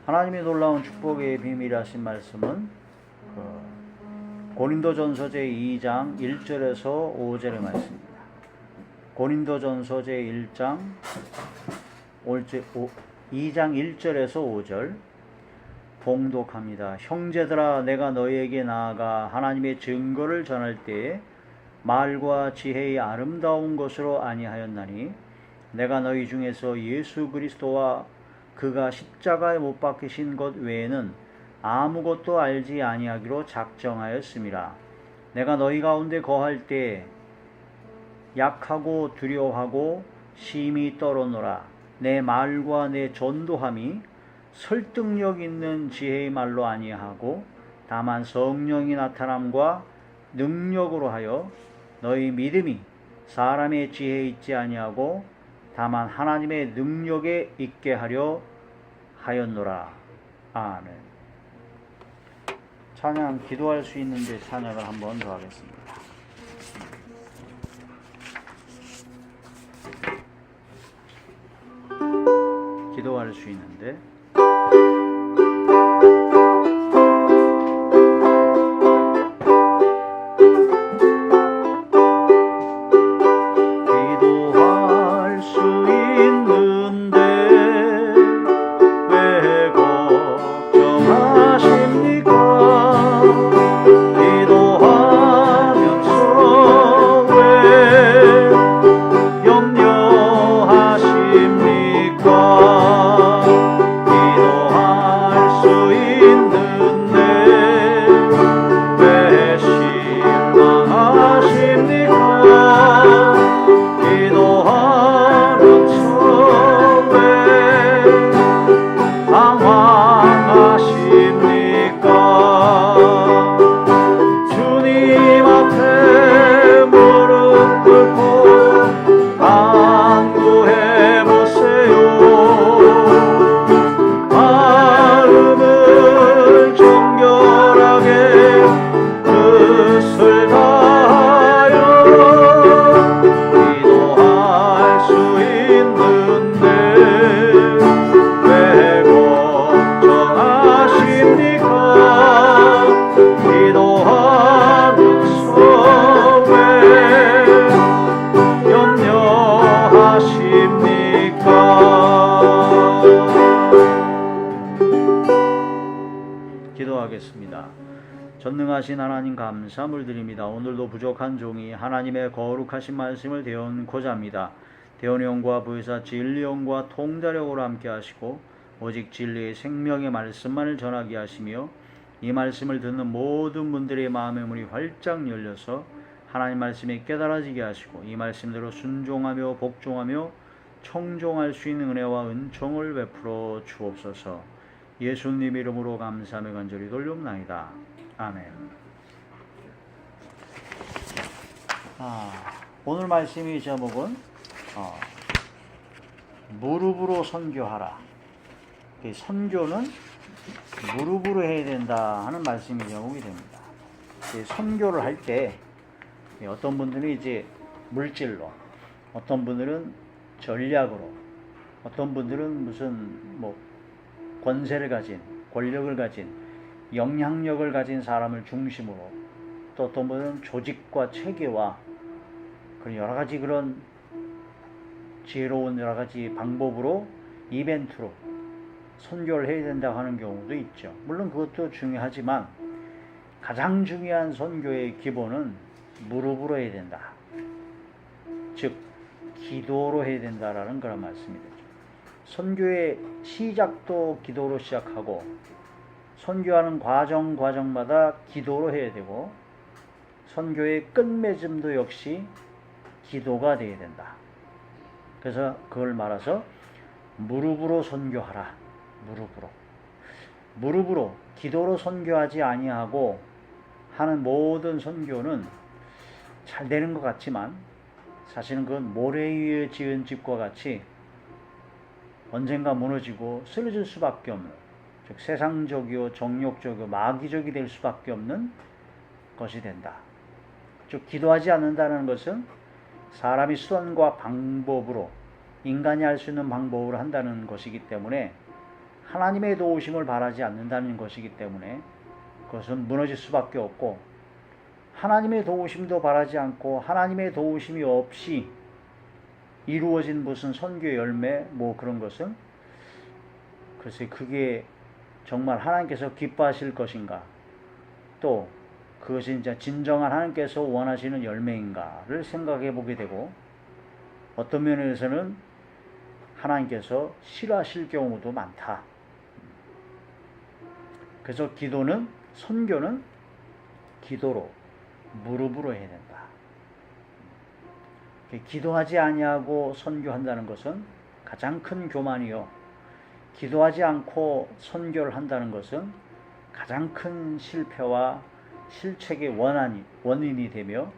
하나님의 놀라운 축복의 비밀이라신 말씀은 고린도전서 제2장 1절에서 5절의 말씀입니다. 고린도전서 제1장 2장 1절에서 5절 봉독합니다. 형제들아, 내가 너희에게 나아가 하나님의 증거를 전할 때에 말과 지혜의 아름다운 것으로 아니하였나니 내가 너희 중에서 예수 그리스도와 그가 십자가에 못 박히신 것 외에는 아무것도 알지 아니하기로 작정하였음이라. 내가 너희 가운데 거할 때 약하고 두려워하고 심히 떨어노라. 내 말과 내 전도함이 설득력 있는 지혜의 말로 아니하고 다만 성령이 나타남과 능력으로 하여 너희 믿음이 사람의 지혜에 있지 아니하고 다만 하나님의 능력에 있게 하려 하였노라. 아멘. 찬양 기도할 수 있는데 찬양을 한번 더 하겠습니다. 기도할 수 있는데 전능하신 하나님 감사함을 드립니다. 오늘도 부족한 종이 하나님의 거룩하신 말씀을 대언고자 합니다. 대언형과 부의사 진리형과 통달력으로 함께 하시고 오직 진리의 생명의 말씀만을 전하게 하시며 이 말씀을 듣는 모든 분들의 마음의 문이 활짝 열려서 하나님 말씀이 깨달아지게 하시고 이 말씀대로 순종하며 복종하며 청종할 수 있는 은혜와 은총을 베풀어 주옵소서. 예수님 이름으로 감사하며 간절히 돌려옵나이다. 아멘. 오늘 말씀의 제목은 무릎으로 선교하라. 선교는 무릎으로 해야 된다 하는 말씀이 제목이 됩니다. 선교를 할 때 어떤 분들은 이제 물질로, 어떤 분들은 전략으로, 어떤 분들은 무슨 권세를 가진, 권력을 가진, 영향력을 가진 사람을 중심으로, 또 어떤 분은 조직과 체계와 그런 여러 가지 그런 지혜로운 여러 가지 방법으로 이벤트로 선교를 해야 된다고 하는 경우도 있죠. 물론 그것도 중요하지만 가장 중요한 선교의 기본은 무릎으로 해야 된다. 즉 기도로 해야 된다라는 그런 말씀이 되죠. 선교의 시작도 기도로 시작하고 선교하는 과정마다 기도로 해야 되고 선교의 끝맺음도 역시 기도가 되어야 된다. 그래서 그걸 말아서 무릎으로 선교하라. 무릎으로 기도로 선교하지 아니하고 하는 모든 선교는 잘 되는 것 같지만 사실은 그건 모래 위에 지은 집과 같이 언젠가 무너지고 쓰러질 수밖에 없는, 즉 세상적이요 정욕적이요 마귀적이 될 수밖에 없는 것이 된다. 즉 기도하지 않는다는 것은 사람이 수단과 방법으로, 인간이 할 수 있는 방법으로 한다는 것이기 때문에 하나님의 도우심을 바라지 않는다는 것이기 때문에 그것은 무너질 수밖에 없고, 하나님의 도우심도 바라지 않고 하나님의 도우심이 없이 이루어진 무슨 선교 열매 뭐 그런 것은 글쎄 그게 정말 하나님께서 기뻐하실 것인가, 또 그것이 이제 진정한 하나님께서 원하시는 열매인가를 생각해 보게 되고, 어떤 면에서는 하나님께서 싫어하실 경우도 많다. 그래서 기도는, 선교는 기도로, 무릎으로 해야 된다. 기도하지 아니하고 선교한다는 것은 가장 큰 교만이요, 기도하지 않고 선교를 한다는 것은 가장 큰 실패와 실책의 원인이 되며,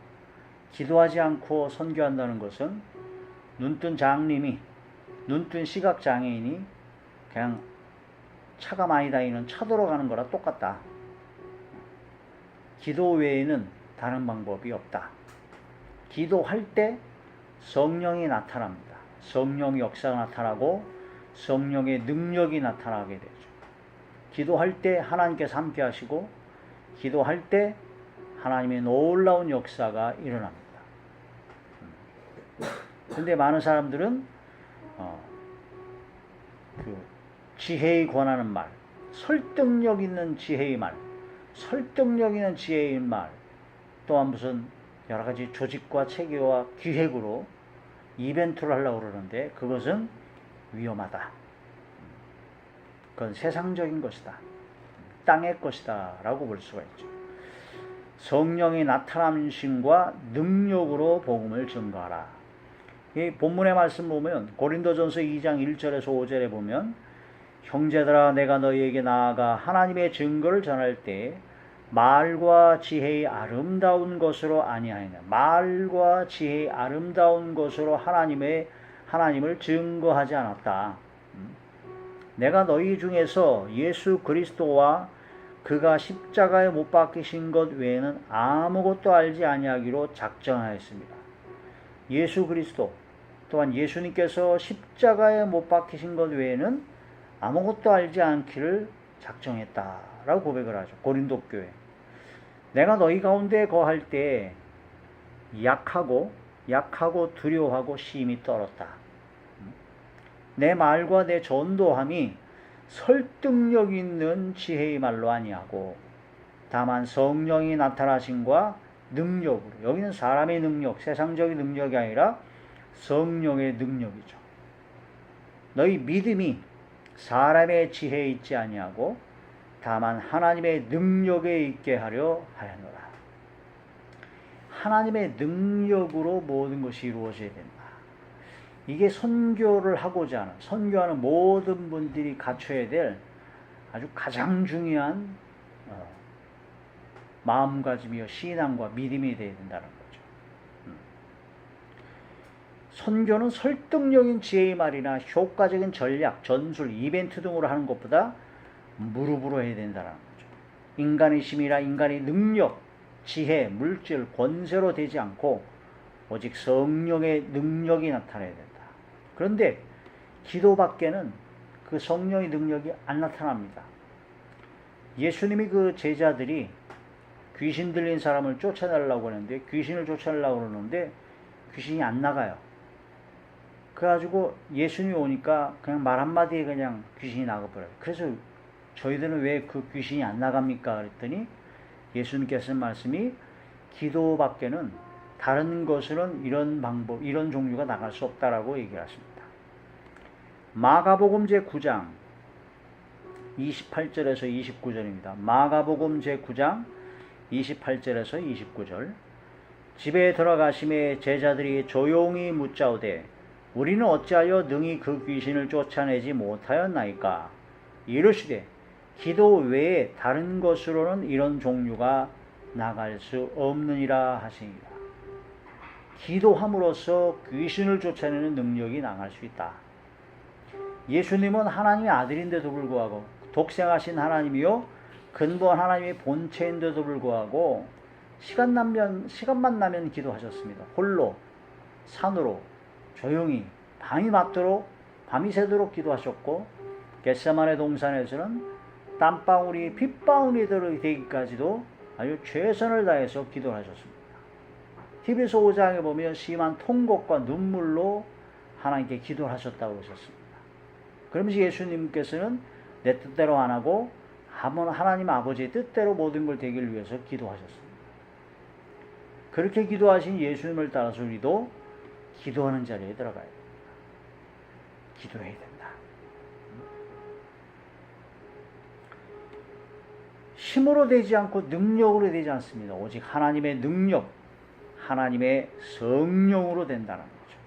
기도하지 않고 선교한다는 것은 눈뜬 장님이, 눈뜬 시각장애인이 그냥 차가 많이 다니는 차도로 가는 거랑 똑같다. 기도 외에는 다른 방법이 없다. 기도할 때 성령이 나타납니다. 성령의 역사가 나타나고 성령의 능력이 나타나게 되죠. 기도할 때 하나님께서 함께 하시고, 기도할 때 하나님의 놀라운 역사가 일어납니다. 그런데 많은 사람들은 그 지혜에 권하는 말, 설득력 있는 지혜의 말, 설득력 있는 지혜의 말, 또한 무슨 여러 가지 조직과 체계와 기획으로 이벤트를 하려고 그러는데 그것은 위험하다. 그건 세상적인 것이다. 땅의 것이다 라고 볼 수가 있죠. 성령의 나타남신과 능력으로 복음을 증거하라. 이 본문의 말씀 보면 고린도전서 2장 1절에서 5절에 보면, 형제들아 내가 너희에게 나아가 하나님의 증거를 전할 때 말과 지혜의 아름다운 것으로 아니하였느냐. 말과 지혜의 아름다운 것으로 하나님을 증거하지 않았다. 내가 너희 중에서 예수 그리스도와 그가 십자가에 못 박히신 것 외에는 아무것도 알지 아니하기로 작정하였습니다. 예수 그리스도, 또한 예수님께서 십자가에 못 박히신 것 외에는 아무것도 알지 않기를 작정했다라고 고백을 하죠. 고린도 교회. 내가 너희 가운데 거할 때 약하고 두려워하고 심히 떨었다. 내 말과 내 전도함이 설득력 있는 지혜의 말로 아니하고 다만 성령이 나타나심과 능력으로, 여기는 사람의 능력, 세상적인 능력이 아니라 성령의 능력이죠. 너희 믿음이 사람의 지혜에 있지 아니하고 다만 하나님의 능력에 있게 하려 하였노라. 하나님의 능력으로 모든 것이 이루어져야 된다. 이게 선교를 하고자 하는, 선교하는 모든 분들이 갖춰야 될 아주 가장 중요한 마음가짐이요, 신앙과 믿음이 되어야 된다는 거죠. 선교는 설득력인 지혜의 말이나 효과적인 전략, 전술, 이벤트 등으로 하는 것보다 무릎으로 해야 된다는 거죠. 인간의 힘이나 인간의 능력, 지혜, 물질, 권세로 되지 않고 오직 성령의 능력이 나타나야 된다. 그런데 기도밖에는 그 성령의 능력이 안 나타납니다. 예수님이 그 제자들이 귀신 들린 사람을 쫓아내려고 하는데, 귀신을 쫓아내려고 그러는데 귀신이 안 나가요. 그래가지고 예수님이 오니까 그냥 말 한마디에 그냥 귀신이 나가버려요. 그래서 저희들은 왜 그 귀신이 안 나갑니까? 그랬더니 예수님께서 말씀이 기도밖에는 다른 것으로는 이런 방법, 이런 종류가 나갈 수 없다라고 얘기를 하십니다. 마가복음 제9장 28절에서 29절입니다. 마가복음 제9장 28절에서 29절. 집에 들어가심에 제자들이 조용히 묻자오되 우리는 어찌하여 능히 그 귀신을 쫓아내지 못하였나이까? 이르시되 기도 외에 다른 것으로는 이런 종류가 나갈 수 없느니라 하시니라. 기도함으로써 귀신을 쫓아내는 능력이 나갈 수 있다. 예수님은 하나님의 아들인데도 불구하고, 독생하신 하나님이요 근본 하나님의 본체인데도 불구하고 시간만 나면 기도하셨습니다. 홀로 산으로 조용히 밤이 새도록 기도하셨고, 겟세마네 동산에서는 땀방울이 빗방울이 되기까지도 아주 최선을 다해서 기도를 하셨습니다. 히브리서 5장에 보면 심한 통곡과 눈물로 하나님께 기도를 하셨다고 하셨습니다. 그러면서 예수님께서는 내 뜻대로 안 하고 하나님 아버지의 뜻대로 모든 걸 되기를 위해서 기도하셨습니다. 그렇게 기도하신 예수님을 따라서 우리도 기도하는 자리에 들어가야 됩니다. 기도해야 된다. 힘으로 되지 않고 능력으로 되지 않습니다. 오직 하나님의 능력, 하나님의 성령으로 된다는 거죠.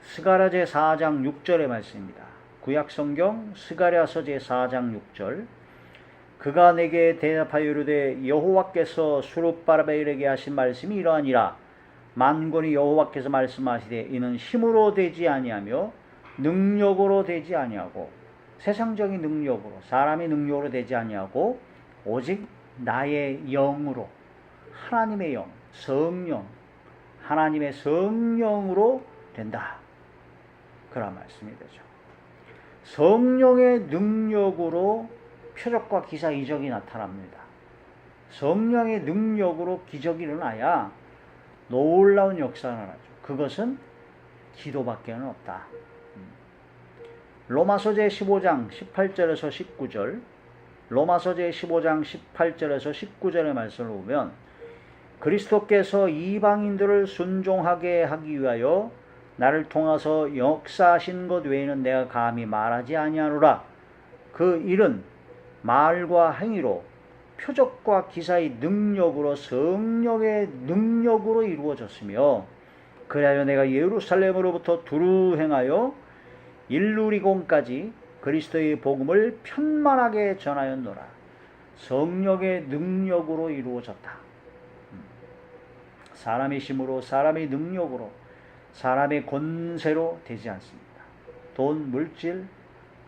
스가랴 제4장 6절의 말씀입니다. 구약성경 스가랴서 제4장 6절. 그가 내게 대답하여 이르되 여호와께서 수룹바벨에게 하신 말씀이 이러하니라. 만군의 여호와께서 말씀하시되 이는 힘으로 되지 아니하며 능력으로 되지 아니하고, 세상적인 능력으로, 사람의 능력으로 되지 아니하고 오직 나의 영으로, 하나님의 영, 성령, 하나님의 성령으로 된다. 그런 말씀이 되죠. 성령의 능력으로 표적과 기사 이적이 나타납니다. 성령의 능력으로 기적이 일어나야 놀라운 역사가 나죠. 그것은 기도밖에는 없다. 로마서 제15장 18절에서 19절, 로마서 제15장 18절에서 19절의 말씀을 보면 그리스도께서 이방인들을 순종하게 하기 위하여 나를 통하서 역사하신 것 외에는 내가 감히 말하지 아니하노라. 그 일은 말과 행위로, 표적과 기사의 능력으로, 성령의 능력으로 이루어졌으며, 그리하여 내가 예루살렘으로부터 두루 행하여 일루리곤까지 그리스도의 복음을 편만하게 전하였노라. 성령의 능력으로 이루어졌다. 사람의 힘으로, 사람의 능력으로, 사람의 권세로 되지 않습니다. 돈, 물질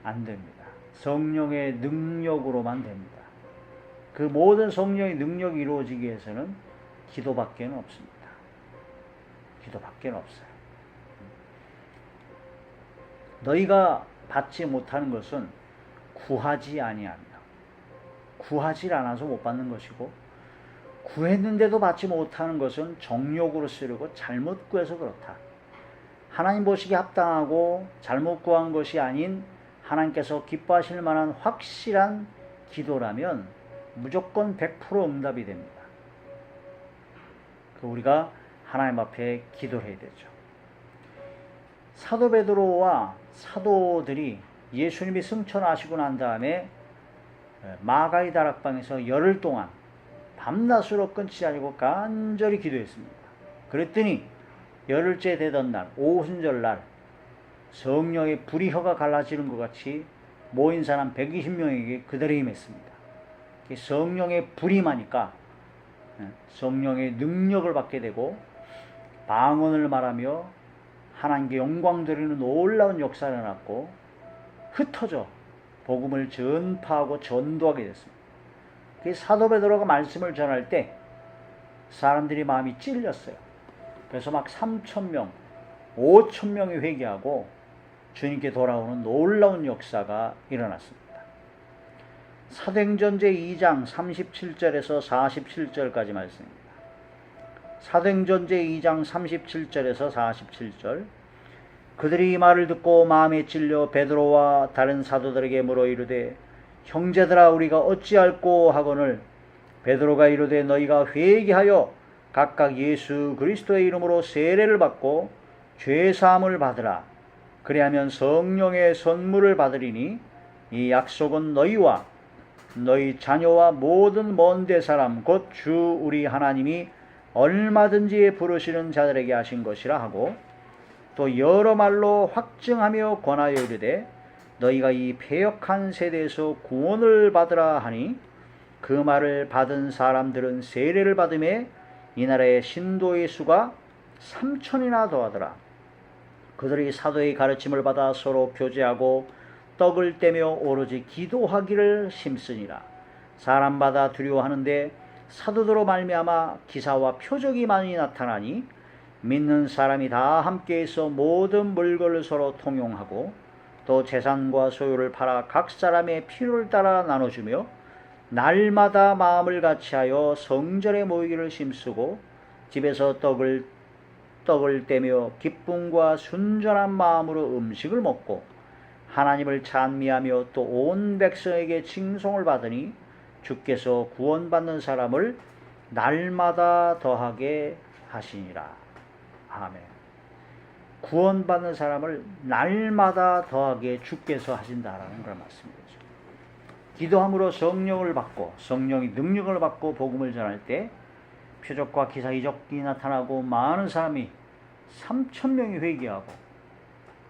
안 됩니다. 성령의 능력으로만 됩니다. 그 모든 성령의 능력이 이루어지기 위해서는 기도밖에 없습니다. 기도밖에 없어요. 너희가 받지 못하는 것은 구하지 아니하며, 구하지 않아서 못 받는 것이고, 구했는데도 받지 못하는 것은 정욕으로 쓰려고 잘못 구해서 그렇다. 하나님 보시기에 합당하고 잘못 구한 것이 아닌 하나님께서 기뻐하실 만한 확실한 기도라면 무조건 100% 응답이 됩니다. 우리가 하나님 앞에 기도해야 되죠. 사도 베드로와 사도들이 예수님이 승천하시고 난 다음에 마가의 다락방에서 열흘 동안 밤낮으로 끊지 않고 간절히 기도했습니다. 그랬더니 열흘째 되던 날, 오순절날 성령의 불이 혀가 갈라지는 것 같이 모인 사람 120명에게 그대로 임했습니다. 성령의 불이 임하니까 성령의 능력을 받게 되고 방언을 말하며 하나님께 영광 드리는 놀라운 역사가 일어났고 흩어져 복음을 전파하고 전도하게 됐습니다. 사도 베드로가 말씀을 전할 때 사람들이 마음이 찔렸어요. 그래서 막 3,000명, 5,000명이 회개하고 주님께 돌아오는 놀라운 역사가 일어났습니다. 사도행전 제2장 37절에서 47절까지 말씀입니다. 사도행전 제2장 37절에서 47절. 그들이 이 말을 듣고 마음에 찔려 베드로와 다른 사도들에게 물어 이르되 형제들아 우리가 어찌할꼬 하거늘 베드로가 이르되 너희가 회개하여 각각 예수 그리스도의 이름으로 세례를 받고 죄사함을 받으라. 그리하면 성령의 선물을 받으리니 이 약속은 너희와 너희 자녀와 모든 먼데 사람 곧 주 우리 하나님이 얼마든지 부르시는 자들에게 하신 것이라 하고 또 여러 말로 확증하며 권하여 이르되 너희가 이 패역한 세대에서 구원을 받으라 하니 그 말을 받은 사람들은 세례를 받음에 이 나라의 신도의 수가 3,000이나 더하더라. 그들이 사도의 가르침을 받아 서로 교제하고 떡을 떼며 오로지 기도하기를 힘쓰니라. 사람마다 두려워하는데 사도들로 말미암아 기사와 표적이 많이 나타나니 믿는 사람이 다 함께해서 모든 물건을 서로 통용하고 또 재산과 소유를 팔아 각 사람의 필요를 따라 나눠주며 날마다 마음을 같이하여 성전에 모이기를 힘쓰고 집에서 떡을 떼며 기쁨과 순전한 마음으로 음식을 먹고 하나님을 찬미하며 또 온 백성에게 칭송을 받으니 주께서 구원받는 사람을 날마다 더하게 하시니라. 아멘. 구원받는 사람을 날마다 더하게 주께서 하신다라는 걸 말씀이죠. 기도함으로 성령을 받고 성령이 능력을 받고 복음을 전할 때 표적과 기사 이적이 나타나고 많은 사람이 3,000명이 회개하고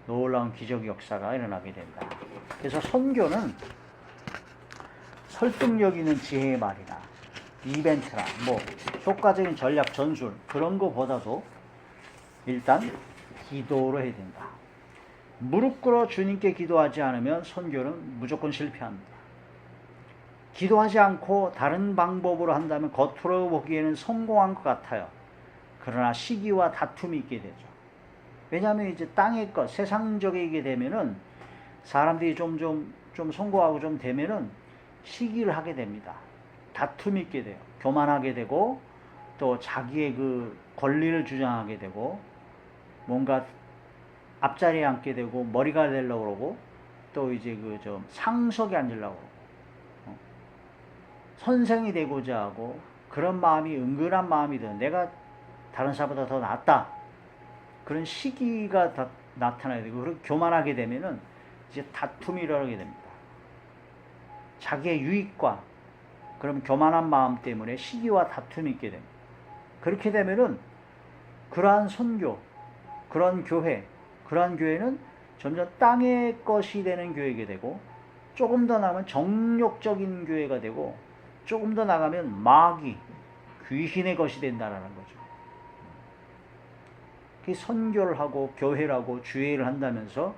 놀라운 기적 역사가 일어나게 된다. 그래서 선교는 설득력 있는 지혜의 말이나 이벤트나 효과적인 전략 전술 그런 거보다도 일단 기도로 해야 된다. 무릎 꿇어 주님께 기도하지 않으면 선교는 무조건 실패합니다. 기도하지 않고 다른 방법으로 한다면 겉으로 보기에는 성공한 것 같아요. 그러나 시기와 다툼이 있게 되죠. 왜냐하면 이제 땅의 것, 세상적이게 되면은 사람들이 좀 성공하고 좀 되면은 시기를 하게 됩니다. 다툼이 있게 돼요. 교만하게 되고 또 자기의 그 권리를 주장하게 되고 뭔가 앞자리에 앉게 되고 머리가 되려고 그러고 또 이제 그 좀 상석에 앉으려고 그러고 선생이 되고자 하고 그런 마음이 은근한 마음이 든 내가 다른 사람보다 더 낫다 그런 시기가 나타나야 되고 그렇게 교만하게 되면은 이제 다툼이 일어나게 됩니다. 자기의 유익과 그럼 교만한 마음 때문에 시기와 다툼이 있게 됩니다. 그렇게 되면은 그러한 선교, 그런 교회, 그러한 교회는 점점 땅의 것이 되는 교회가 되고 조금 더 나가면 정욕적인 교회가 되고 조금 더 나가면 마귀, 귀신의 것이 된다라는 거죠. 그 선교를 하고 교회를 하고 주회를 한다면서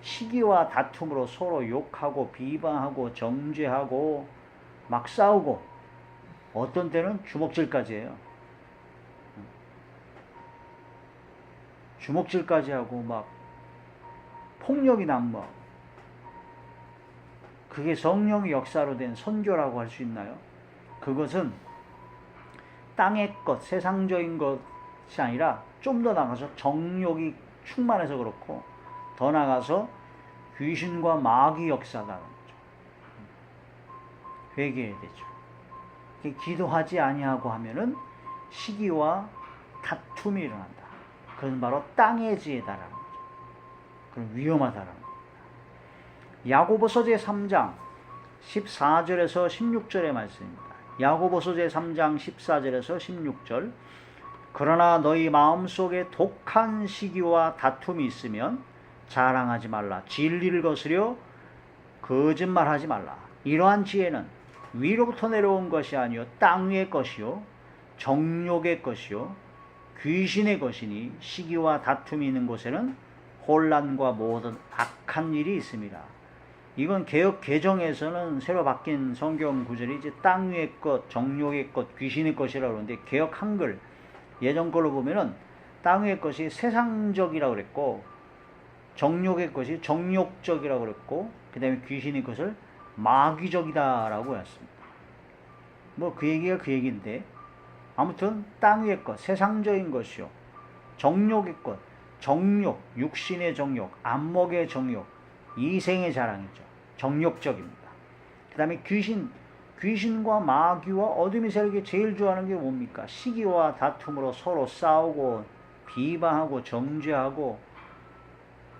시기와 다툼으로 서로 욕하고 비방하고 정죄하고 막 싸우고 어떤 때는 주먹질까지 해요. 주먹질까지 하고 막 폭력이 난무하고 그게 성령의 역사로 된 선교라고 할 수 있나요? 그것은 땅의 것, 세상적인 것이 아니라 좀 더 나가서 정욕이 충만해서 그렇고 더 나가서 귀신과 마귀 역사라는 거죠. 회개해야 되죠. 기도하지 아니하고 하면은 시기와 다툼이 일어난다. 그건 바로 땅의 지혜다라는 거죠. 그럼 위험하다라는 겁니다. 야고보서 제3장 14절에서 16절의 말씀입니다. 야고보서 제3장 14절에서 16절 그러나 너희 마음속에 독한 시기와 다툼이 있으면 자랑하지 말라. 진리를 거스려 거짓말하지 말라. 이러한 지혜는 위로부터 내려온 것이 아니요 땅 위의 것이요 정욕의 것이요 귀신의 것이니 시기와 다툼이 있는 곳에는 혼란과 모든 악한 일이 있습니다. 이건 개역 개정에서는 새로 바뀐 성경 구절이 이제 땅 위의 것, 정욕의 것, 귀신의 것이라고 그러는데 개역 한글 예전 걸로 보면은 땅 위의 것이 세상적이라고 그랬고 정욕의 것이 정욕적이라고 그랬고 그 다음에 귀신의 것을 마귀적이다라고 했습니다. 뭐 그 얘기가 그 얘기인데 아무튼 땅 위의 것, 세상적인 것이요 정욕의 것, 정욕, 육신의 정욕, 안목의 정욕, 이생의 자랑이죠. 정욕적입니다. 그 다음에 귀신과 마귀와 어둠의 세력이 제일 좋아하는 게 뭡니까? 시기와 다툼으로 서로 싸우고 비방하고 정죄하고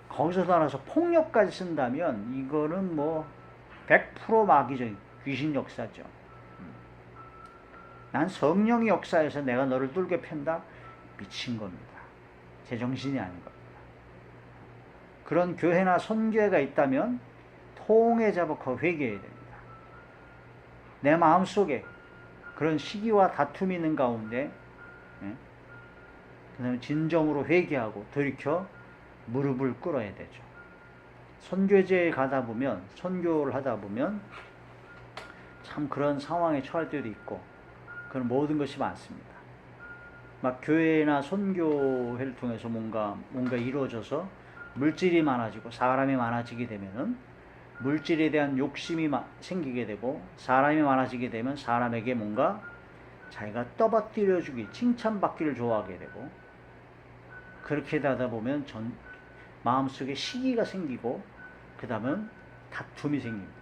거기서 따라서 폭력까지 쓴다면 이거는 뭐 100% 마귀적인 귀신 역사죠. 난 성령의 역사에서 내가 너를 뚫게 편다? 미친 겁니다. 제정신이 아닌 겁니다. 그런 교회나 선교회가 있다면 통에 잡고 회개해야 됩니다. 내 마음속에 그런 시기와 다툼이 있는 가운데 그 다음에 진정으로 회개하고 돌이켜 무릎을 꿇어야 되죠. 선교제에 가다 보면 선교를 하다 보면 참 그런 상황에 처할 때도 있고 그런 모든 것이 많습니다. 막 교회나 선교회를 통해서 뭔가 이루어져서 물질이 많아지고 사람이 많아지게 되면은 물질에 대한 욕심이 생기게 되고, 사람이 많아지게 되면 사람에게 뭔가 자기가 떠받들여주기, 칭찬받기를 좋아하게 되고, 그렇게 하다 보면 마음속에 시기가 생기고, 그 다음은 다툼이 생깁니다.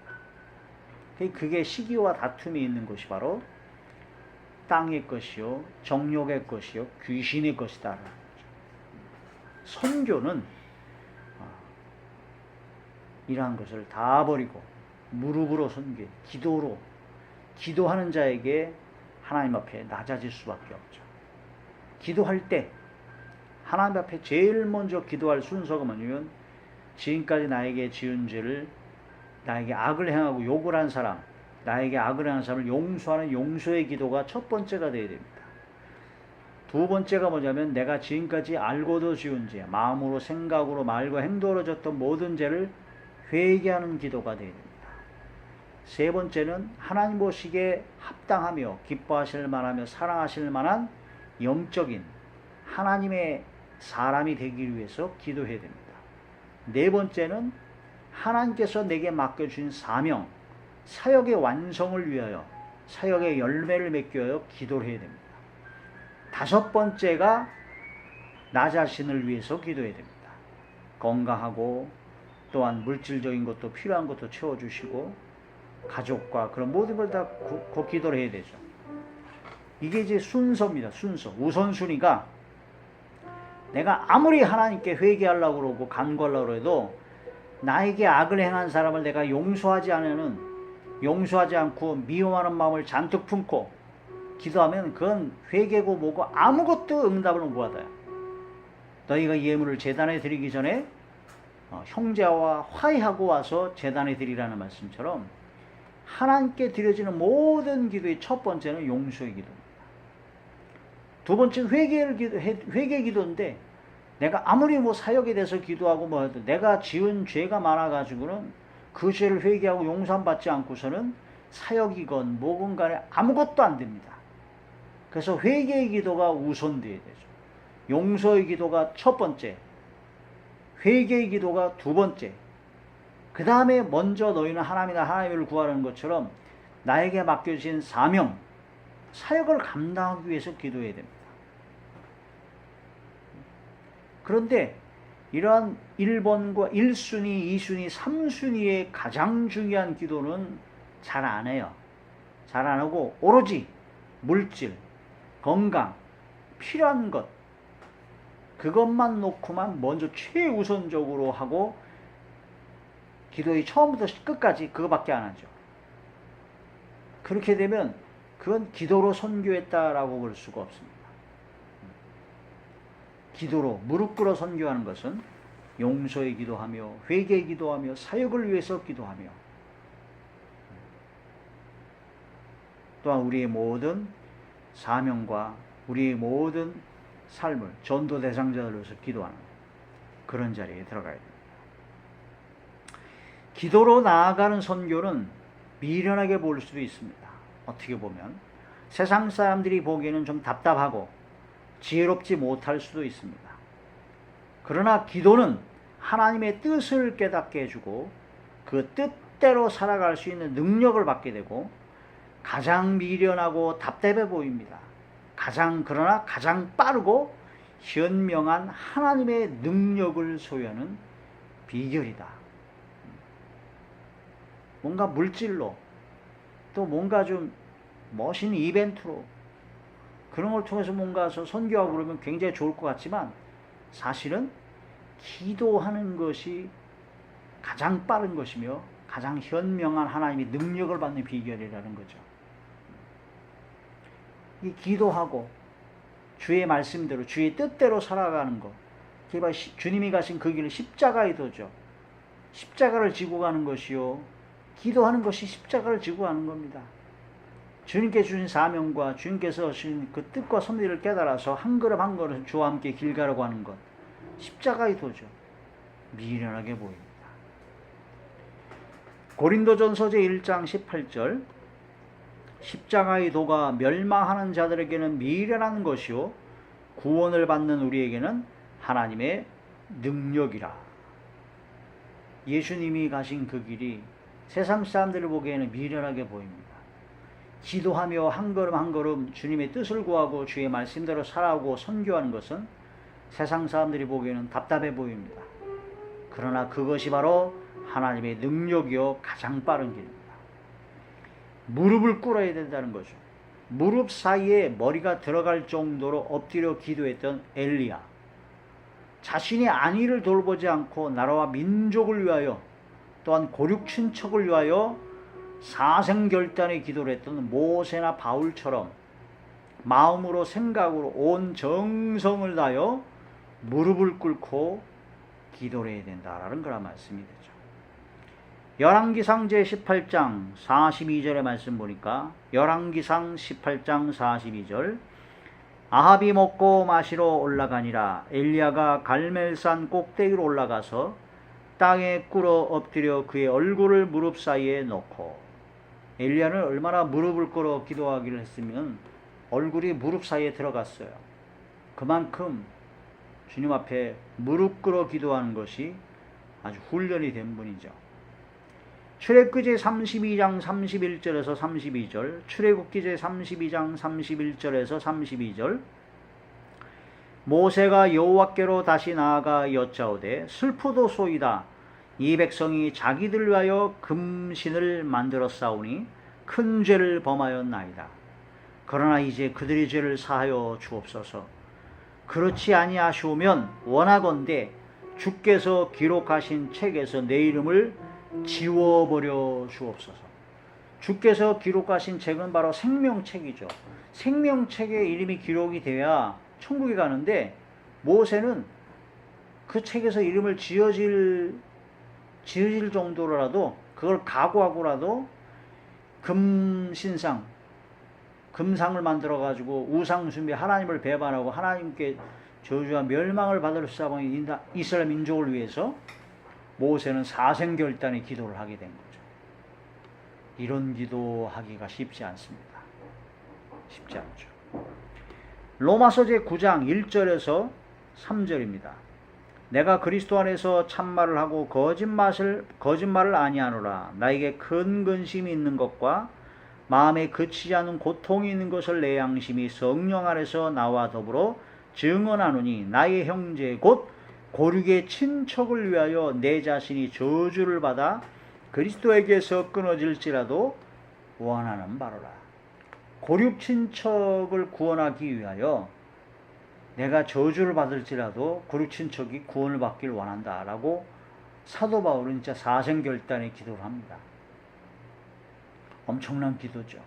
그게 시기와 다툼이 있는 것이 바로 땅의 것이요, 정욕의 것이요, 귀신의 것이다. 선교는 이러한 것을 다 버리고 무릎으로 선교해, 기도로, 기도하는 자에게 하나님 앞에 낮아질 수밖에 없죠. 기도할 때 하나님 앞에 제일 먼저 기도할 순서가 뭐냐면, 지금까지 나에게 지은 죄를, 나에게 악을 행하고 욕을 한 사람, 나에게 악을 행한 사람을 용서하는 용서의 기도가 첫 번째가 되어야 됩니다. 두 번째가 뭐냐면, 내가 지금까지 알고도 지은 죄, 마음으로, 생각으로, 말과 행동으로 졌던 모든 죄를 회개하는 기도가 되어야 됩니다. 세 번째는 하나님 보시기에 합당하며 기뻐하실 만하며 사랑하실 만한 영적인 하나님의 사람이 되기 위해서 기도해야 됩니다. 네 번째는 하나님께서 내게 맡겨주신 사명, 사역의 완성을 위하여, 사역의 열매를 맺기 위하여 기도를 해야 됩니다. 다섯 번째가 나 자신을 위해서 기도해야 됩니다. 건강하고 또한 물질적인 것도, 필요한 것도 채워주시고, 가족과 그런 모든 걸 다 기도를 해야 되죠. 이게 이제 순서입니다. 순서. 우선순위가, 내가 아무리 하나님께 회개하려고 그러고 간구하려고 해도 나에게 악을 행한 사람을 내가 용서하지 않고 미워하는 마음을 잔뜩 품고 기도하면 그건 회개고 뭐고 아무것도 응답을 못 받아요. 너희가 예물을 제단에 드리기 전에 형제와 화해하고 와서 제단에 드리라는 말씀처럼, 하나님께 드려지는 모든 기도의 첫 번째는 용서의 기도입니다. 두 번째는 회개 기도인데, 내가 아무리 사역에 대해서 기도하고 뭐 해도 내가 지은 죄가 많아가지고는 그 죄를 회개하고 용서 받지 않고서는 사역이건 뭐건 간에 아무것도 안 됩니다. 그래서 회개의 기도가 우선되어야 되죠. 용서의 기도가 첫 번째, 회개의 기도가 두 번째, 그 다음에 먼저 너희는 하나님이나 하나님을 구하는 것처럼 나에게 맡겨진 사명, 사역을 감당하기 위해서 기도해야 됩니다. 그런데 이러한 1번과 1순위, 2순위, 3순위의 가장 중요한 기도는 잘 안 해요. 잘 안 하고 오로지 물질, 건강, 필요한 것, 그것만 놓고만 먼저 최우선적으로 하고 기도의 처음부터 끝까지 그거밖에 안 하죠. 그렇게 되면 그건 기도로 선교했다라고 볼 수가 없습니다. 기도로 무릎 꿇어 선교하는 것은 용서의 기도하며 회개의 기도하며 사역을 위해서 기도하며, 또한 우리의 모든 사명과 우리의 모든 삶을 전도 대상자들로서 기도하는 그런 자리에 들어가야 됩니다. 기도로 나아가는 선교는 미련하게 보일 수도 있습니다. 어떻게 보면 세상 사람들이 보기에는 좀 답답하고 지혜롭지 못할 수도 있습니다. 그러나 기도는 하나님의 뜻을 깨닫게 해주고 그 뜻대로 살아갈 수 있는 능력을 받게 되고, 가장 미련하고 답답해 보입니다. 그러나 가장 빠르고 현명한 하나님의 능력을 소유하는 비결이다. 뭔가 물질로, 또 뭔가 좀 멋있는 이벤트로, 그런 걸 통해서 뭔가 선교하고 그러면 굉장히 좋을 것 같지만, 사실은 기도하는 것이 가장 빠른 것이며 가장 현명한 하나님의 능력을 받는 비결이라는 거죠. 이 기도하고 주의 말씀대로, 주의 뜻대로 살아가는 것, 그게 바로 주님이 가신 그 길은 십자가의 도죠. 십자가를 지고 가는 것이요, 기도하는 것이 십자가를 지고 가는 겁니다. 주님께 주신 사명과 주님께서 주신 그 뜻과 섭리를 깨달아서 한 걸음 한 걸음 주와 함께 길 가려고 하는 것, 십자가의 도죠. 미련하게 보입니다. 고린도전서 제1장 18절, 십자가의 도가 멸망하는 자들에게는 미련한 것이요 구원을 받는 우리에게는 하나님의 능력이라 예수님이 가신 그 길이 세상 사람들을 보기에는 미련하게 보입니다. 기도하며 한 걸음 한 걸음 주님의 뜻을 구하고 주의 말씀대로 살아오고 선교하는 것은 세상 사람들이 보기에는 답답해 보입니다. 그러나 그것이 바로 하나님의 능력이요 가장 빠른 길입니다. 무릎을 꿇어야 된다는 거죠. 무릎 사이에 머리가 들어갈 정도로 엎드려 기도했던 엘리야. 자신이 안위를 돌보지 않고 나라와 민족을 위하여 또한 고륙 친척을 위하여 사생결단의 기도를 했던 모세나 바울처럼 마음으로 생각으로 온 정성을 다하여 무릎을 꿇고 기도를 해야 된다라는 그런 말씀이 되죠. 열왕기상 제18장 42절의 말씀 보니까 열왕기상 18장 42절 아합이 먹고 마시러 올라가니라 엘리야가 갈멜산 꼭대기로 올라가서 땅에 꿇어 엎드려 그의 얼굴을 무릎 사이에 놓고 엘리야는 얼마나 무릎을 꿇어 기도하기를 했으면 얼굴이 무릎 사이에 들어갔어요. 그만큼 주님 앞에 무릎 꿇어 기도하는 것이 아주 훈련이 된 분이죠. 출애굽기 제32장 31절에서 32절, 출애굽기 제32장 31절에서 32절 모세가 여호와께로 다시 나아가 여짜오되 슬프도소이다. 이 백성이 자기들 위하여 금신을 만들었사오니 큰 죄를 범하였나이다. 그러나 이제 그들의 죄를 사하여 주옵소서. 그렇지 아니하시오면 원하건대 주께서 기록하신 책에서 내 이름을 지워버려 주옵소서. 주께서 기록하신 책은 바로 생명책이죠. 생명책에 이름이 기록이 돼야 천국에 가는데 모세는 그 책에서 이름을 지어질 정도로라도 그걸 각오하고라도 금신상, 금상을 만들어 가지고 우상숭배, 하나님을 배반하고 하나님께 저주와 멸망을 받을 사방의 이스라엘 민족을 위해서 모세는 사생결단의 기도를 하게 된 거죠. 이런 기도하기가 쉽지 않습니다. 쉽지 않죠. 로마서 제9장 1절에서 3절입니다. 내가 그리스도 안에서 참말을 하고 거짓말을 아니하노라. 나에게 큰 근심이 있는 것과 마음에 그치지 않는 고통이 있는 것을 내 양심이 성령 안에서 나와 더불어 증언하노니 나의 형제 곧 고륙의 친척을 위하여 내 자신이 저주를 받아 그리스도에게서 끊어질지라도 원하는 바로라. 고륙 친척을 구원하기 위하여 내가 저주를 받을지라도 고륙 친척이 구원을 받길 원한다라고 사도 바울은 진짜 사생결단의 기도를 합니다. 엄청난 기도죠.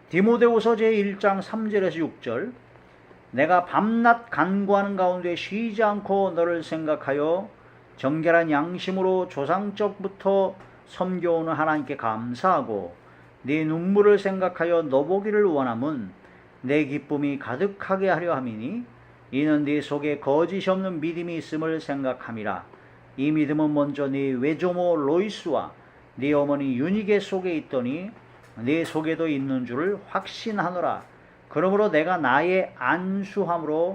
디모데후서 제1장 3절에서 6절 내가 밤낮 간구하는 가운데 쉬지 않고 너를 생각하여 정결한 양심으로 조상적부터 섬겨오는 하나님께 감사하고 네 눈물을 생각하여 너 보기를 원함은 내 기쁨이 가득하게 하려 함이니 이는 네 속에 거짓이 없는 믿음이 있음을 생각함이라. 이 믿음은 먼저 네 외조모 로이스와 네 어머니 유니게 속에 있더니 네 속에도 있는 줄을 확신하노라. 그러므로 내가 나의 안수함으로